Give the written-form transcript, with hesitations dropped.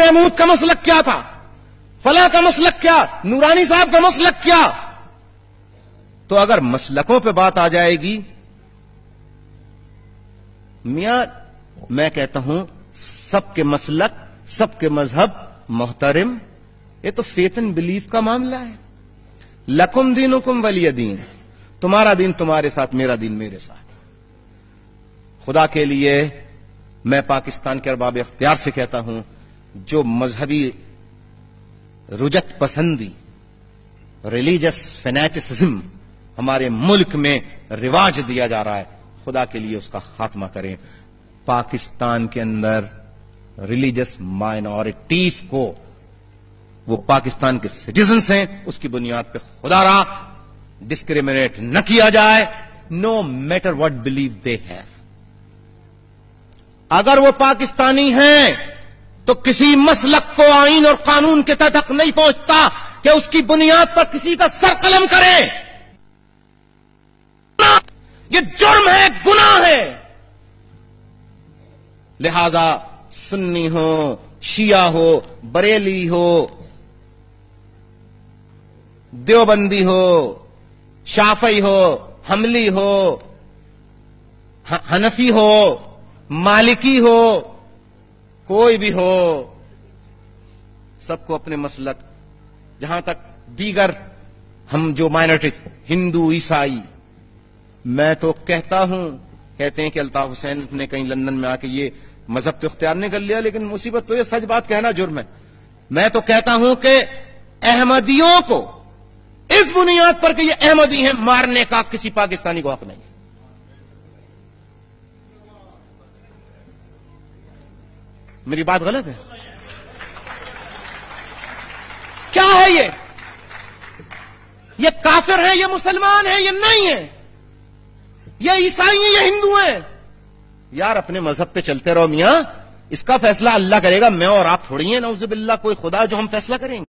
محمود کا مسلک کیا تھا، فلاں کا مسلک کیا، نورانی صاحب کا مسلک کیا. تو اگر مسلکوں پہ بات آ جائے گی، میاں میں کہتا ہوں سب کے مسلک، سب کے مذہب محترم. یہ تو فیتھ اینڈ بلیف کا معاملہ ہے. لکم دینکم ولی دین، تمہارا دین تمہارے ساتھ، میرا دین میرے ساتھ. خدا کے لیے میں پاکستان کے ارباب اختیار سے کہتا ہوں، جو مذہبی رجت پسندی، ریلیجس فینیٹسزم ہمارے ملک میں رواج دیا جا رہا ہے، خدا کے لیے اس کا خاتمہ کریں. پاکستان کے اندر ریلیجس مائنورٹیز کو، وہ پاکستان کے سٹیزنز ہیں، اس کی بنیاد پہ خدا را ڈسکریمنیٹ نہ کیا جائے، no matter what believe they have. اگر وہ پاکستانی ہیں تو کسی مسلک کو آئین اور قانون کے تحت حق نہیں پہنچتا کہ اس کی بنیاد پر کسی کا سر قلم کریں. یہ جرم ہے، گناہ ہے. لہذا سنی ہو، شیعہ ہو، بریلی ہو، دیوبندی ہو، شافعی ہو، حنبلی ہو، حنفی ہو، مالکی ہو، کوئی بھی ہو، سب کو اپنے مسلک. جہاں تک دیگر ہم جو مائنورٹی، ہندو، عیسائی، میں تو کہتا ہوں، کہتے ہیں کہ الطاف حسین نے کہیں لندن میں آ کے یہ مذہب تو اختیار نہیں کر لیا، لیکن مصیبت تو یہ سچ بات کہنا جرم ہے. میں تو کہتا ہوں کہ احمدیوں کو اس بنیاد پر کہ یہ احمدی ہیں مارنے کا کسی پاکستانی کو حق نہیں. میری بات غلط ہے؟ کیا ہے یہ کافر ہیں، یہ مسلمان ہیں، یہ نہیں ہیں، یہ عیسائی ہیں، یہ ہندو ہیں. یار اپنے مذہب پہ چلتے رہو میاں، اس کا فیصلہ اللہ کرے گا، میں اور آپ تھوڑی ہیں نعوذ باللہ کوئی خدا جو ہم فیصلہ کریں گے.